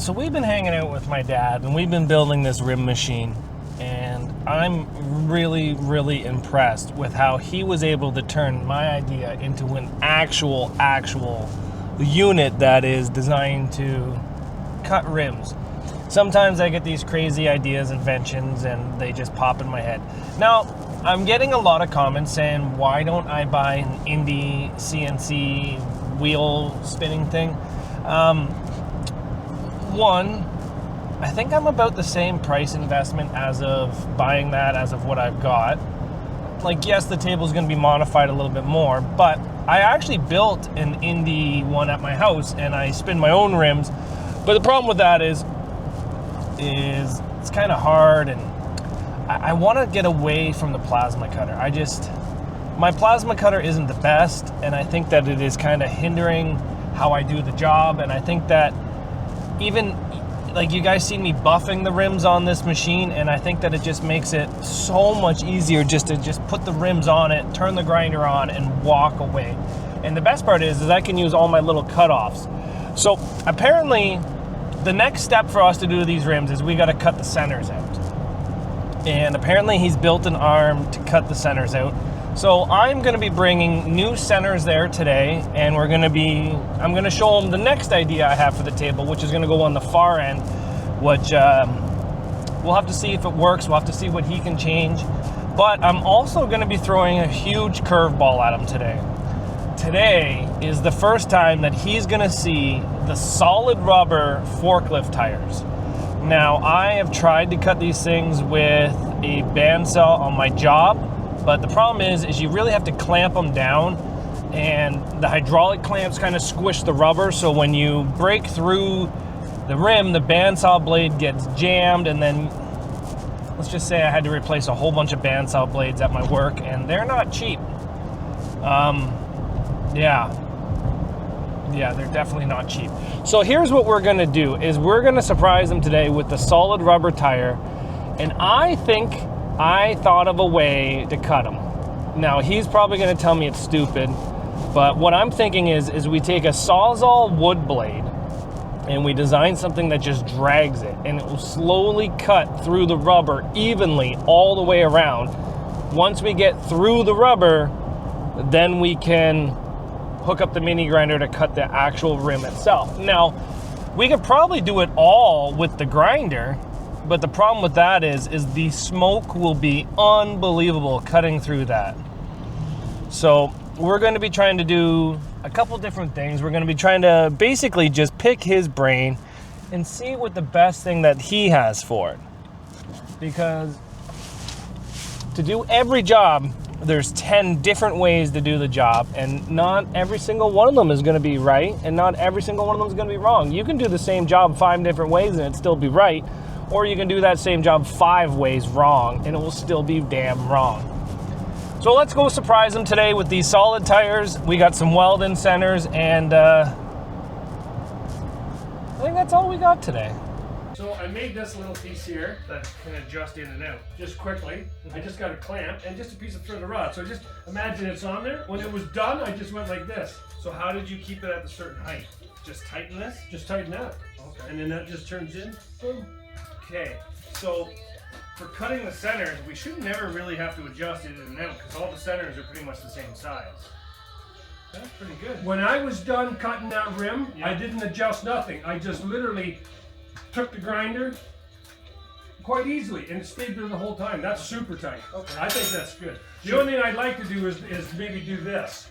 So we've been hanging out with my dad, and we've been building this rim machine, and I'm really, really impressed with how he was able to turn my idea into an actual unit that is designed to cut rims. Sometimes I get these crazy ideas, inventions, and they just pop in my head. Now, I'm getting a lot of comments saying, why don't I buy an Indy CNC wheel spinning thing? One, I think I'm about the same price investment as of buying that as of what I've got. Like, yes, the table's going to be modified a little bit more, but I actually built an Indy one at my house, and I spin my own rims. But the problem with that is it's kind of hard, and I want to get away from the plasma cutter. My plasma cutter isn't the best, and I think that it is kind of hindering how I do the job, and I think that even, like, you guys see me buffing the rims on this machine, and I think that it just makes it so much easier just to put the rims on it, turn the grinder on, and walk away. And the best part is I can use all my little cutoffs. So apparently, the next step for us to do these rims is we got to cut the centers out. And apparently he's built an arm to cut the centers out. So I'm going to be bringing new centers there today, and I'm going to show him the next idea I have for the table, which is going to go on the far end, which we'll have to see if it works. We'll have to see what he can change. But I'm also going to be throwing a huge curveball at him today. Today is the first time that he's going to see the solid rubber forklift tires. Now, I have tried to cut these things with a bandsaw on my job, but the problem is you really have to clamp them down, and the hydraulic clamps kind of squish the rubber, so when you break through the rim, the bandsaw blade gets jammed, and then let's just say I had to replace a whole bunch of bandsaw blades at my work, and they're not cheap. Yeah, they're definitely not cheap. So here's what we're gonna do, is we're gonna surprise him today with the solid rubber tire, and I think I thought of a way to cut them. Now, he's probably gonna tell me it's stupid, but what I'm thinking is we take a Sawzall wood blade and we design something that just drags it, and it will slowly cut through the rubber evenly all the way around. Once we get through the rubber, then we can hook up the mini grinder to cut the actual rim itself. Now, we could probably do it all with the grinder, but the problem with that is the smoke will be unbelievable cutting through that. So we're going to be trying to do a couple different things. We're going to be trying to basically just pick his brain and see what the best thing that he has for it. Because to do every job, there's 10 different ways to do the job, and not every single one of them is going to be right, and not every single one of them is going to be wrong. You can do the same job 5 different ways and it'd still be right, or you can do that same job 5 ways wrong and it will still be damn wrong. So let's go surprise them today with these solid tires. We got some weld-in centers, and I think that's all we got today. So I made this little piece here that can adjust in and out just quickly. I just got a clamp and just a piece of threaded rod. So just imagine it's on there. When it was done, I just went like this. So how did you keep it at a certain height? Just tighten this? Just tighten that. Okay. And then that just turns in. Boom. Okay. So for cutting the centers, we should never really have to adjust it in and out because all the centers are pretty much the same size. That's pretty good. When I was done cutting that rim, I didn't adjust nothing. I just literally took the grinder quite easily, and it stayed there the whole time. That's super tight. Okay. I think that's good. The only thing I'd like to do is maybe do this,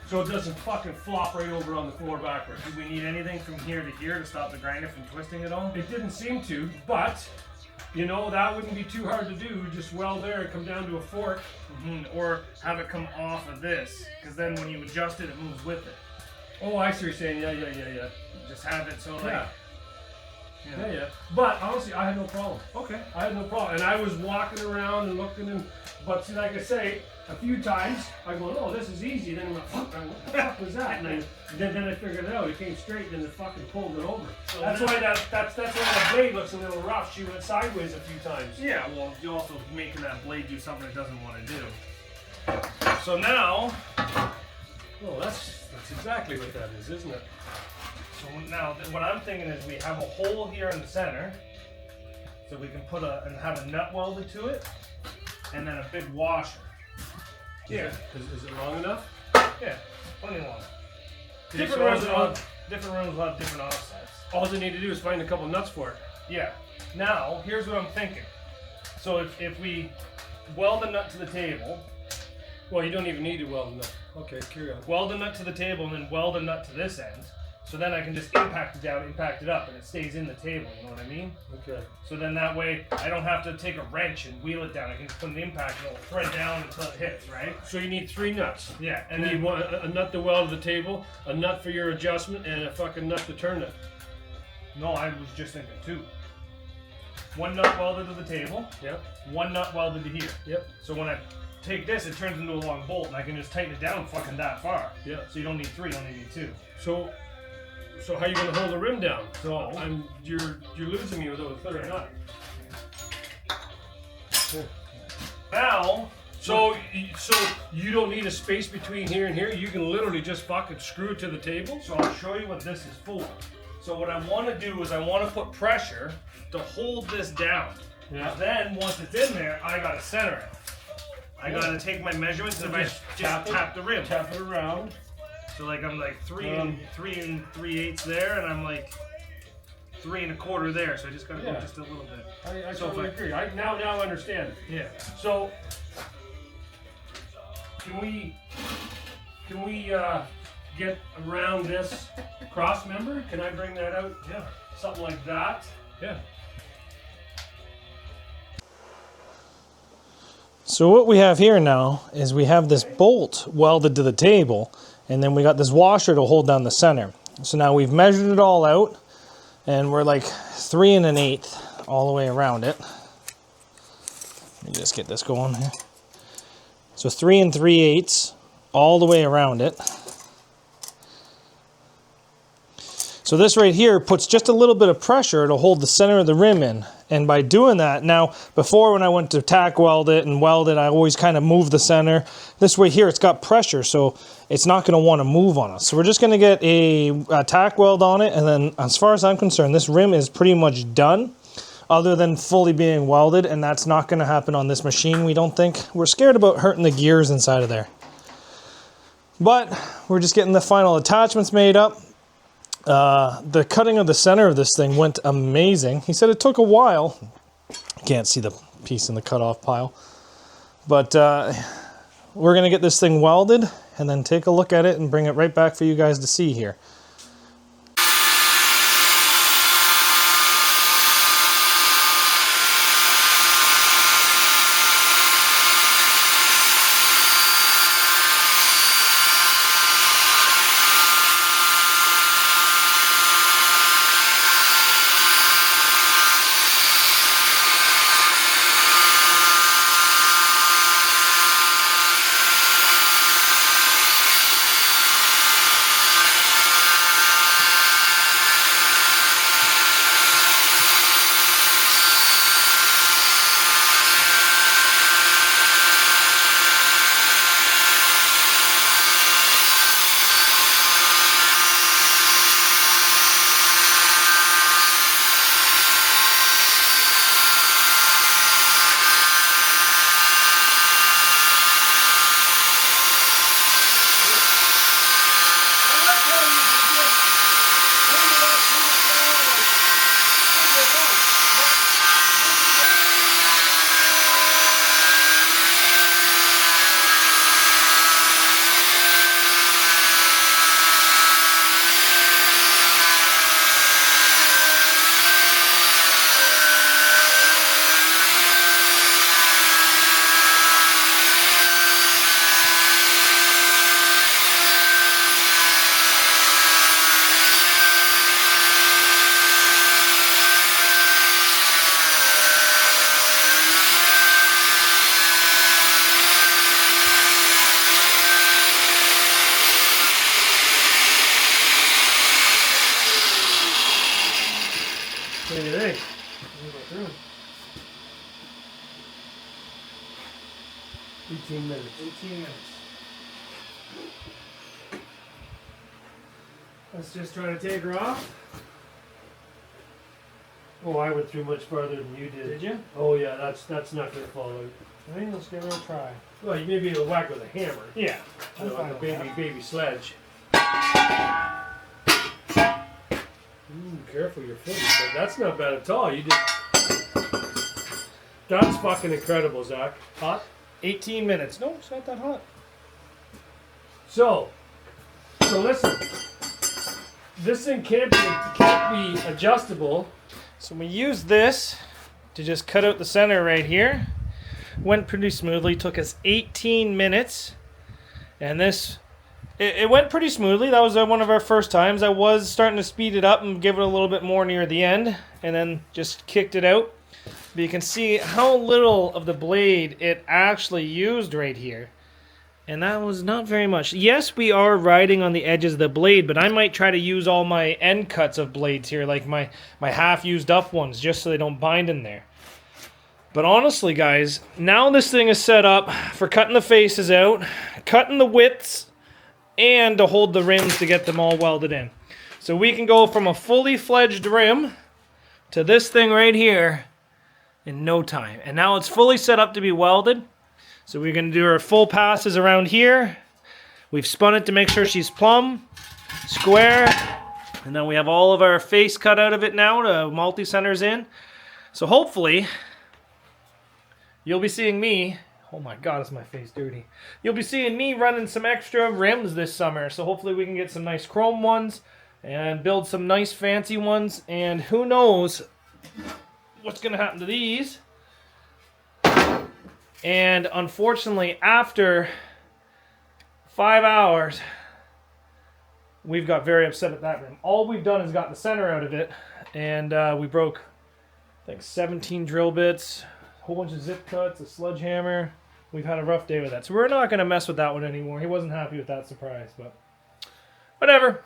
so it doesn't fucking flop right over on the floor backwards. Do we need anything from here to here to stop the grinder from twisting at all? It didn't seem to, but you know, that wouldn't be too hard to do. Just weld there and come down to a fork, or have it come off of this, because then when you adjust it, it moves with it. Oh, I see what you're saying. Yeah. Just have it so like. Yeah. But honestly, I had no problem. Okay. I had no problem. And I was walking around and looking, but see, like I say, a few times I go, oh, this is easy. Then I went, what the fuck was that? And then I figured it out. It came straight, and then it fucking pulled it over. So that's why the blade looks a little rough. She went sideways a few times. Yeah. Well, you're also making that blade do something it doesn't want to do. So now, oh, that's exactly what that is, isn't it? So now what I'm thinking is we have a hole here in the center, so we can put and have a nut welded to it, and then a big washer. Yeah. Is it long enough? Yeah, plenty long. Okay, Different rooms will have different offsets. All they need to do is find a couple nuts for it. Yeah. Now, here's what I'm thinking. So if we weld a nut to the table, Well, you don't even need to weld a nut. Okay, carry on. weld a nut to the table, and then weld a nut to this end, so then I can just impact it down, impact it up, and it stays in the table, you know what I mean? Okay. So then that way, I don't have to take a wrench and wheel it down. I can just put an impact and it'll thread down until it hits, right? So you need 3 nuts. Yeah, And you need a nut to weld to the table, a nut for your adjustment, and a fucking nut to turn it. No, I was just thinking 2. 1 nut welded to the table, Yep. 1 nut welded to here. Yep. So when I take this, it turns into a long bolt, and I can just tighten it down fucking that far. Yeah. So you don't need 3, you only need 2. So how are you going to hold the rim down? So you're losing me without a 3rd nut. now, So you don't need a space between here and here. You can literally just fucking screw it to the table. so I'll show you what this is for. So what I want to do is I want to put pressure to hold this down. Yeah. Then once it's in there, I gotta center it. I gotta take my measurements and I just tap the rim. Tap it around. So like I'm like 3 and 3/8 there, and I'm like 3 1/4 there. So I just gotta go just a little bit. I So totally agree. I now understand. Yeah. So can we get around this cross member? Can I bring that out? Yeah. Something like that. Yeah. So what we have here now is we have this bolt welded to the table, and then we got this washer to hold down the center. So now we've measured it all out, and we're like 3 1/8 all the way around it. Let me just get this going here. So 3 3/8 all the way around it. So this right here puts just a little bit of pressure to hold the center of the rim in. And by doing that, now before when I went to tack weld it and weld it, I always kind of move the center. This way here, it's got pressure, so it's not gonna wanna move on us. So we're just gonna get a tack weld on it, and then as far as I'm concerned, this rim is pretty much done, other than fully being welded, and that's not gonna happen on this machine, we don't think. We're scared about hurting the gears inside of there. But we're just getting the final attachments made up. The cutting of the center of this thing went amazing. He said it took a while. Can't see the piece in the cutoff pile. But we're going to get this thing welded and then take a look at it and bring it right back for you guys to see here. What do you think? 18 minutes. 18 minutes. Let's just try to take her off. Oh, I went through much farther than you did. Did you? Oh yeah, that's not gonna fall out. I think let's give her a try. Well, you may be able to whack with a hammer. Yeah. You know, like a baby sledge. Ooh, careful your foot. But that's not bad at all. You did. That's fucking incredible, Zach. Hot? 18 minutes. No, it's not that hot. So listen. This thing can't be adjustable. So we used this to just cut out the center right here. Went pretty smoothly. Took us 18 minutes. And this, it went pretty smoothly. That was one of our first times. I was starting to speed it up and give it a little bit more near the end. And then just kicked it out. But you can see how little of the blade it actually used right here. And that was not very much. Yes, we are riding on the edges of the blade, but I might try to use all my end cuts of blades here, like my half used up ones, just so they don't bind in there. But honestly, guys, now this thing is set up for cutting the faces out, cutting the widths, and to hold the rims to get them all welded in. So we can go from a fully fledged rim to this thing right here in no time. And now it's fully set up to be welded. So we're going to do our full passes around here. We've spun it to make sure she's plumb, square, and then we have all of our face cut out of it now to multi-centers in. So hopefully, you'll be seeing me, oh my god, is my face dirty. You'll be seeing me running some extra rims this summer. So hopefully we can get some nice chrome ones and build some nice fancy ones. And who knows what's going to happen to these. And unfortunately, after 5 hours, we've got very upset at that rim. All we've done is got the center out of it, and we broke, I think, 17 drill bits, a whole bunch of zip cuts, a sledgehammer. We've had a rough day with that. So we're not going to mess with that one anymore. He wasn't happy with that surprise, but whatever.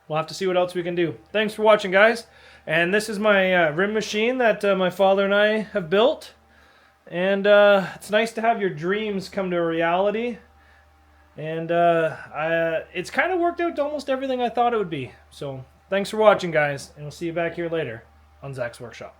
We'll have to see what else we can do. Thanks for watching, guys. And this is my rim machine that my father and I have built. And it's nice to have your dreams come to a reality. And it's kind of worked out to almost everything I thought it would be. So thanks for watching, guys. And we'll see you back here later on Zach's Workshop.